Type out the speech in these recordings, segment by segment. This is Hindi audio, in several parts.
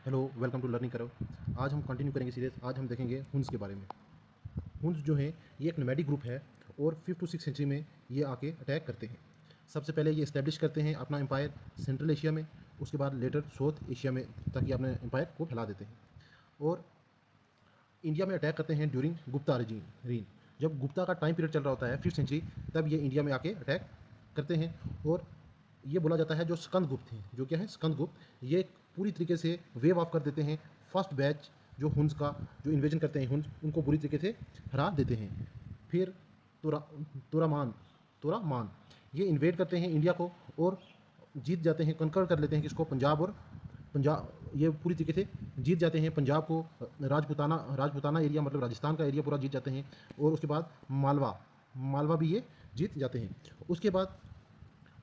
हेलो, वेलकम टू लर्निंग करो। आज हम कंटिन्यू करेंगे सीरीज। आज हम देखेंगे हुन्स के बारे में। हुन्स जो है ये एक नोमैडिक ग्रुप है और 5th to 6th सेंचुरी में ये आके अटैक करते हैं। सबसे पहले ये इस्टेब्लिश करते हैं अपना एम्पायर सेंट्रल एशिया में, उसके बाद लेटर साउथ एशिया में ताकि अपने एम्पायर को फैला देते हैं। और इंडिया में अटैक करते हैं ड्यूरिंग गुप्ता रीन। जब गुप्ता का टाइम पीरियड चल रहा होता है 5th सेंचुरी, तब ये इंडिया में आके अटैक करते हैं। और ये बोला जाता है जो स्कंदगुप्त हैं, जो क्या है स्कंदगुप्त, ये पूरी तरीके से वेव ऑफ कर देते हैं फर्स्ट बैच जो हुन्स का जो इन्वेजन करते हैं हुन्स, उनको बुरी तरीके से हरा देते हैं। फिर तुरा तुरामान तुरामान ये इन्वेड करते हैं इंडिया को और जीत जाते हैं, कंकर कर लेते हैं किसको, पंजाब। और पंजाब ये पूरी तरीके से जीत जाते हैं पंजाब को, राजपुताना एरिया मतलब राजस्थान का एरिया पूरा जीत जाते हैं। और उसके बाद मालवा भी ये जीत जाते हैं। उसके बाद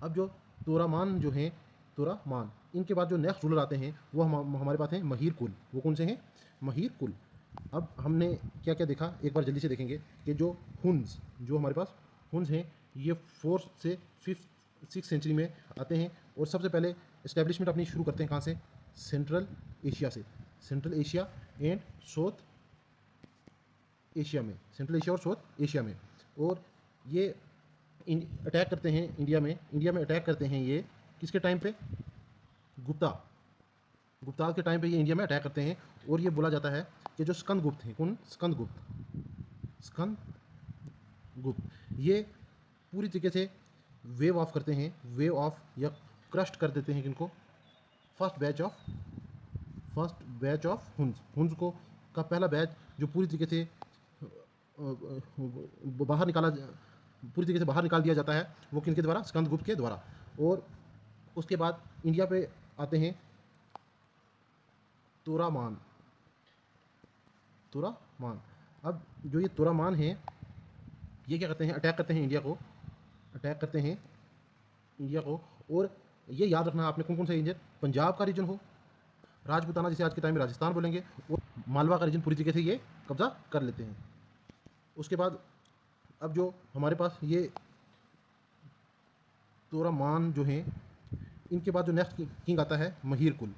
अब जो तोरामान जो हैं, तोरामान, इनके बाद जो नेक्स्ट रूलर आते हैं वो हमारे पास हैं महीर कुल। वो कौन से हैं? महीर कुल। अब हमने क्या क्या देखा, एक बार जल्दी से देखेंगे कि जो हुन्स, जो हमारे पास हुन्स हैं, ये 4th से 5th 6th सेंचुरी में आते हैं। और सबसे पहले इस्टेब्लिशमेंट अपनी शुरू करते हैं कहाँ से? सेंट्रल एशिया से। Central Asia and south Asia में, सेंट्रल एशिया और साउथ एशिया में। और ये अटैक करते हैं इंडिया में अटैक करते हैं ये किसके टाइम पे? गुप्ता के टाइम पे ये इंडिया में अटैक करते हैं। और ये बोला जाता है कि जो स्कंदगुप्त हैं, कौन? स्कंदगुप्त ये पूरी तरीके से वेव ऑफ करते हैं, वेव ऑफ या क्रस्ट कर देते हैं किनको? फर्स्ट बैच ऑफ हुन्स को का पहला बैच जो पूरी तरीके से पूरी तरीके से बाहर निकाल दिया जाता है, वो किनके द्वारा? स्कंदगुप्त के द्वारा। और उसके बाद इंडिया पे आते हैं तुरामान। अब जो ये तुरामान हैं, ये क्या करते हैं? अटैक करते हैं इंडिया को। और ये याद रखना आपने कौन कौन सा रीजन, पंजाब का रीजन हो, राजपुताना जिसे आज के टाइम में राजस्थान बोलेंगे, और मालवा का रीजन पूरी तरीके से ये कब्जा कर लेते हैं। उसके बाद अब जो हमारे पास ये तोरामान जो हैं, इनके बाद जो नेक्स्ट किंग आता है महीर कुल।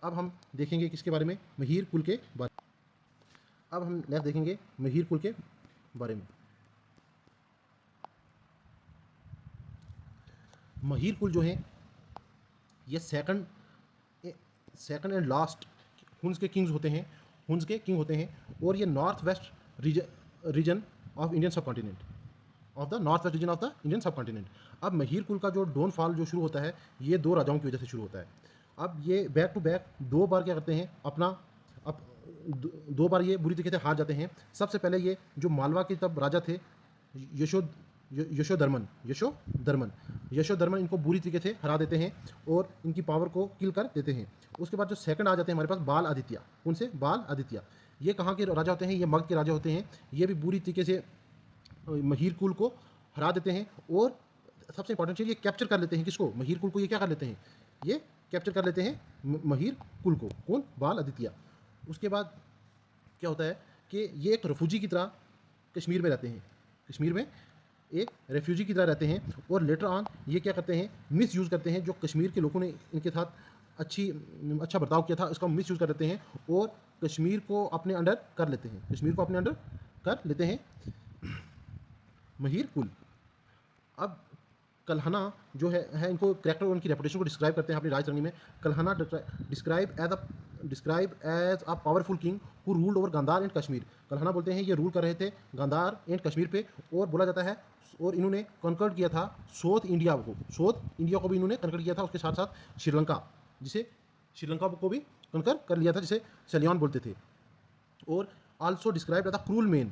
अब हम देखेंगे किसके बारे में? महीर कुल के बारे में। अब हम नेक्स्ट देखेंगे महीर कुल के बारे में। महीर कुल जो हैं ये सेकंड एंड लास्ट हुन्स के किंग होते हैं। और ये north west region of Indian सब कॉन्टिनेंट। अब महीर कुल का जो डाउनफॉल जो शुरू होता है, ये 2 राजाओं की वजह से शुरू होता है। अब ये बैक टू बैक 2 बार क्या करते हैं अपना, अब 2 बार ये बुरी तरीके से हार जाते हैं। सबसे पहले ये जो मालवा के तब राजा थे यशोधर्मन इनको बुरी तरीके से हरा देते हैं और इनकी पावर को किल कर देते हैं। उसके बाद जो सेकंड आ जाते हैं हमारे पास बाल आदित्य। उनसे बाल आदित्य, ये कहाँ के राजा होते हैं? ये मगध के राजा होते हैं। ये भी बुरी तरीके से महीर कुल को हरा देते हैं। और सबसे इंपॉर्टेंट चीज़, ये कैप्चर कर लेते हैं किसको? महीर कुल को। ये क्या कर लेते हैं? ये कैप्चर कर लेते हैं महीर कुल को। कौन? बाल आदित्य। उसके बाद क्या होता है कि ये एक रेफ्यूजी की तरह कश्मीर में रहते हैं, कश्मीर में एक रेफ्यूजी की तरह रहते हैं। और लेटर ऑन ये क्या करते हैं? मिस यूज़ करते हैं, जो कश्मीर के लोगों ने इनके साथ अच्छा बर्ताव किया था, इसका मिस यूज़ कर लेते हैं और कश्मीर को अपने अंडर कर लेते हैं महीर कुल। अब कल्हना जो है इनको कैरेक्टर और उनकी रेपुटेशन को डिस्क्राइब करते हैं अपनी राजधानी में। Kalhana describe as a powerful king who ruled over Gandhara and Kashmir. Kalhana बोलते हैं ये रूल कर रहे थे गांधार एंड कश्मीर पे। और बोला जाता है, और इन्होंने कंकर्ड किया था साउथ इंडिया को भी इन्होंने कंकर्ड किया था। उसके साथ साथ श्रीलंका को भी कंकर कर लिया था, जिसे सेलियन बोलते थे। और also describe as a cruel man,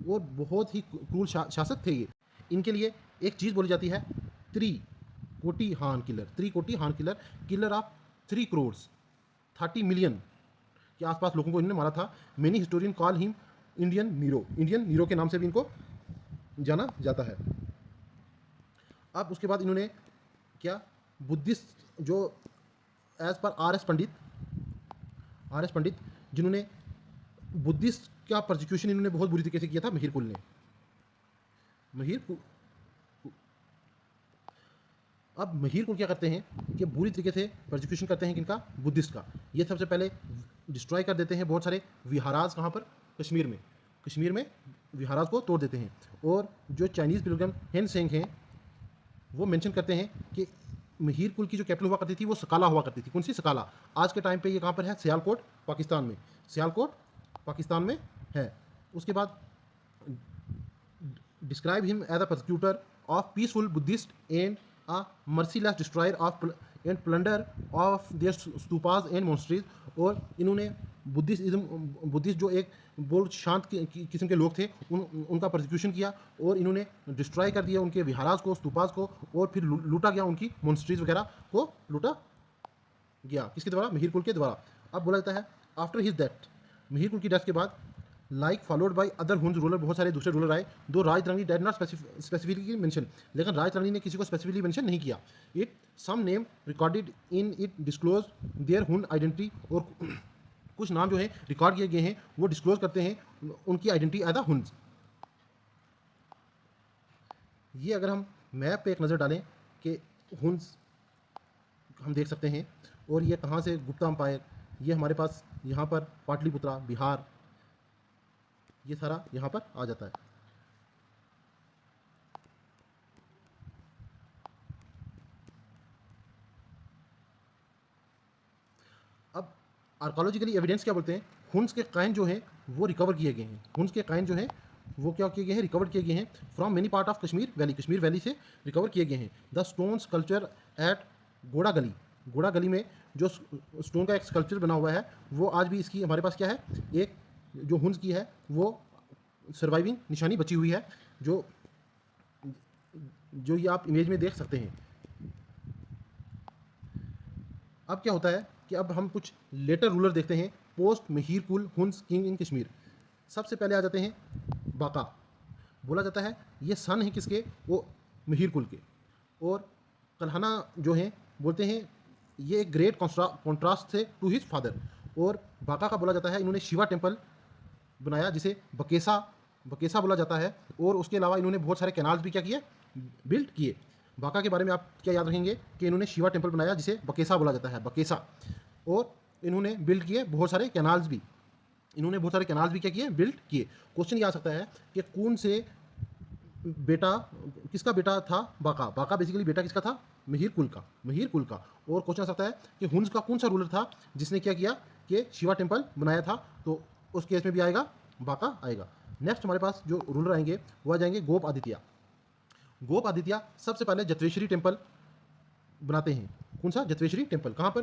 और बहुत ही क्रूल शासक थे ये। इनके लिए एक चीज़ बोली जाती है त्रिकोटि हान killer, killer of 3 crore 30 million के आसपास लोगों को इन्होंने मारा था। Many historian call him Indian Nero के नाम से भी इनको जाना जाता है। अब उसके बाद इन्होंने क्या, बुद्धिस्ट जो एज पर आर एस पंडित जिन्होंने बुद्धिस्ट का प्रोसिक्यूशन इन्होंने बहुत बुरी तरीके से किया था महीर कुल ने। अब महिर कुल क्या करते हैं कि बुरी तरीके से प्रोसिक्यूशन करते हैं किनका, बुद्धिस्ट का। ये सबसे पहले डिस्ट्रॉय कर देते हैं बहुत सारे विहाराज, कहाँ पर, कश्मीर में विहाराज को तोड़ देते हैं। और जो चाइनीज़ पिलग्रम हेन सेंग हैं वो मेंशन करते हैं कि महिर कुल की जो कैपिटल हुआ करती थी वो सकाला हुआ करती थी। कौन सी, सकाला। आज के टाइम पे ये कहाँ पर है, सियालकोट पाकिस्तान में है। उसके बाद describe him as a persecutor of peaceful Buddhist and a merciless destroyer of and plunder of their stupas and monasteries। और इन्होंने बुद्धिस्ट जो एक बहुत शांत किस्म के लोग थे उनका प्रोसिक्यूशन किया और इन्होंने डिस्ट्रॉय कर दिया उनके विहाराज को, स्तूपास को, और फिर लूटा गया उनकी मोनास्ट्रीज वगैरह को लूटा गया। किसके द्वारा, महिर कुल के द्वारा। अब बोला जाता है आफ्टर हिज डेथ, महिर कुल की डेथ के बाद like followed by other Huns ruler, बहुत सारे दूसरे रूलर आए। दो Rajatarangini did not specifically mention, लेकिन राजतरंगी ने किसी को स्पेसिफिकली मेंशन नहीं किया। It some name recorded in it disclose their Hun identity, और कुछ नाम जो है रिकॉर्ड किए गए हैं वो डिस्क्लोज करते हैं उनकी आइडेंटिटी एज द हुन्स। ये अगर हम मैप पे एक नज़र डालें कि हुन्स हम देख सकते हैं, और ये कहाँ से, गुप्ता अम्पायर, ये हमारे पास यहाँ पर पाटलिपुत्रा, बिहार, ये सारा यहाँ पर आ जाता है। अब आर्कोलॉजिकली एविडेंस क्या बोलते हैं, हुन्स के काइन जो हैं वो रिकवर किए गए हैं। हुन्स के काइन जो हैं वो क्या किए गए हैं, रिकवर किए गए हैं from many part of Kashmir valley से रिकवर किए गए हैं। द स्टोन स्कल्पचर एट गोड़ा गली में जो स्टोन का एक स्कल्पचर बना हुआ है वो आज भी इसकी हमारे पास क्या है, एक जो हुन्स की है वो सर्वाइविंग निशानी बची हुई है, जो ये आप इमेज में देख सकते हैं। अब क्या होता है कि अब हम कुछ लेटर रूलर देखते हैं पोस्ट महिर कुल हुन्स किंग इन कश्मीर। सबसे पहले आ जाते हैं बाका। बोला जाता है ये सन है किसके, वो महिर कुल के। और कल्हना जो हैं बोलते हैं ये एक ग्रेट कॉन्ट्रास्ट थे टू हिज फादर। और बाका का बोला जाता है इन्होंने शिवा टेम्पल बनाया जिसे बकेसा बोला जाता है। और उसके अलावा इन्होंने बहुत सारे कैनाल्स भी क्या किए, बिल्ड किए। बाका के बारे में आप क्या याद रखेंगे कि इन्होंने शिवा टेम्पल बनाया जिसे बकेसा बोला जाता है, बकेसा। और इन्होंने बिल्ड किए बहुत सारे कैनाल्स भी, क्या किए, बिल्ड किए। क्वेश्चन ये आ सकता है कि कौन से बेटा, किसका बेटा था बाका बेसिकली बेटा किसका था, महिर कुल का। और क्वेश्चन आ सकता है कि हुन्स का कौन सा रूलर था जिसने क्या किया कि शिवा टेम्पल बनाया था, तो उस केस में भी आएगा बाका आएगा। नेक्स्ट हमारे पास जो रूलर आएंगे वो आ जाएंगे गोप आदित्य सबसे पहले जत्वेश्वरी टेम्पल बनाते हैं। कौन सा, जत्वेश्वरी टेम्पल, कहाँ पर,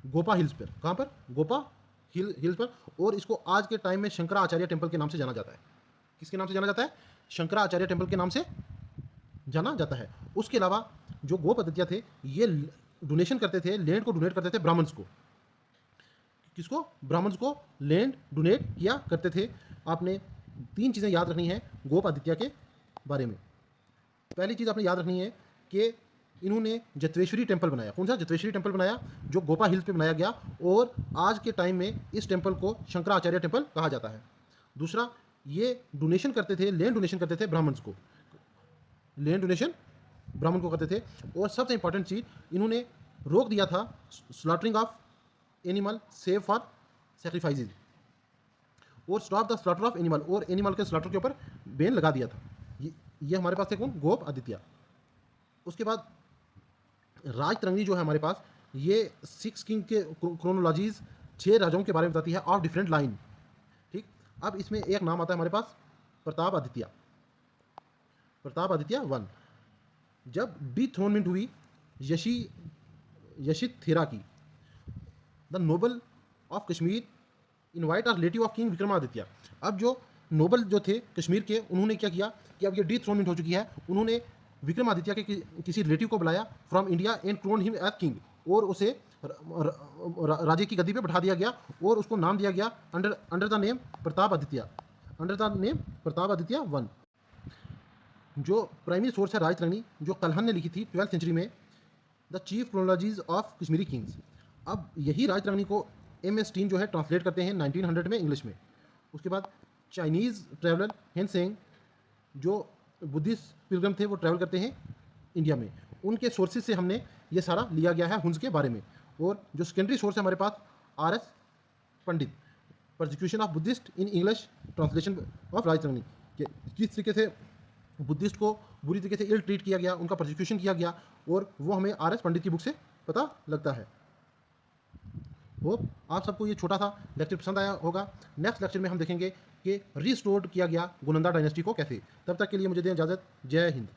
गोपा हिल्स पर, कहाँ पर, गोपा हिल्स पर। और इसको आज के टाइम में शंकराचार्य टेम्पल के नाम से जाना जाता है। किसके नाम से जाना जाता है, शंकराचार्य टेम्पल के नाम से जाना जाता है। उसके अलावा जो गोप आदित्य थे ये डोनेशन करते थे, लैंड को डोनेट करते थे ब्राह्मण्स को। किसको, ब्राह्मण्स को लैंड डोनेट किया करते थे। आपने 3 चीज़ें याद रखनी है गोप आदित्य के बारे में। पहली चीज़ आपने याद रखनी है कि इन्होंने जत्वेश्वरी टेम्पल बनाया। कौन सा, जत्वेश्वरी टेम्पल बनाया जो गोपा हिल्स पे बनाया गया। और आज के टाइम में इस टेम्पल को शंकराचार्य टेम्पल कहा जाता है। दूसरा, ये डोनेशन करते थे, लैंड डोनेशन करते थे ब्राह्मण्स को, लैंड डोनेशन ब्राह्मण को करते थे। और सबसे इंपॉर्टेंट चीज़, इन्होंने रोक दिया था slaughtering of animal save for sacrifices, और stop the slaughter of animal, और एनिमल के स्लॉटर के ऊपर बैन लगा दिया था। ये हमारे पास थे कौन, गोप आदित्य। उसके बाद राजतरंगी जो है हमारे पास, ये 6 किंग के क्रोनोलॉजीज 6 राजाओं के बारे में बताती है ऑफ डिफरेंट लाइन। ठीक, अब इसमें एक नाम आता है हमारे पास प्रताप आदित्य 1। जब डिथ्रोनमेंट हुई यशित थेरा की, the noble of Kashmir invite are relative of king Vikramaditya. अब जो नोबल जो थे कश्मीर के, उन्होंने क्या किया कि अब ये डिथ्रोनमेंट हो चुकी है, उन्होंने विक्रमादित्य के किसी रिलेटिव को बुलाया from India and crown him as king, और उसे राजे की गद्दी पे बैठा दिया गया और उसको नाम दिया गया under the name Pratap Aditya 1। जो प्राइमरी सोर्स है राजतरंगी, जो कल्हन ने लिखी थी 12th सेंचुरी में, the chief chronologies of Kashmiri kings. अब यही राजतरंगी को M.S. टीन जो है ट्रांसलेट करते हैं 1900 में इंग्लिश में। उसके बाद चाइनीज़ ट्रैवलर हेन सेंग, जो बुद्धिस्ट पिलग्रम थे, वो ट्रैवल करते हैं इंडिया में, उनके सोर्सेज से हमने ये सारा लिया गया है हुंज के बारे में। और जो सेकेंडरी सोर्स है हमारे पास, RS Pandit, persecution of Buddhist in English translation of Rajatarangini, कि किस तरीके से बुद्धिस्ट को बुरी तरीके से इल ट्रीट किया गया, उनका परसिक्यूशन किया गया, और वो हमें RS पंडित की बुक से पता लगता है। होप आप सबको ये छोटा सा लेक्चर पसंद आया होगा। नेक्स्ट लेक्चर में हम देखेंगे कि रिस्टोर्ड किया गया गुनंदा डायनेस्टी को कैसे। तब तक के लिए मुझे दें इजाज़त। जय हिंद।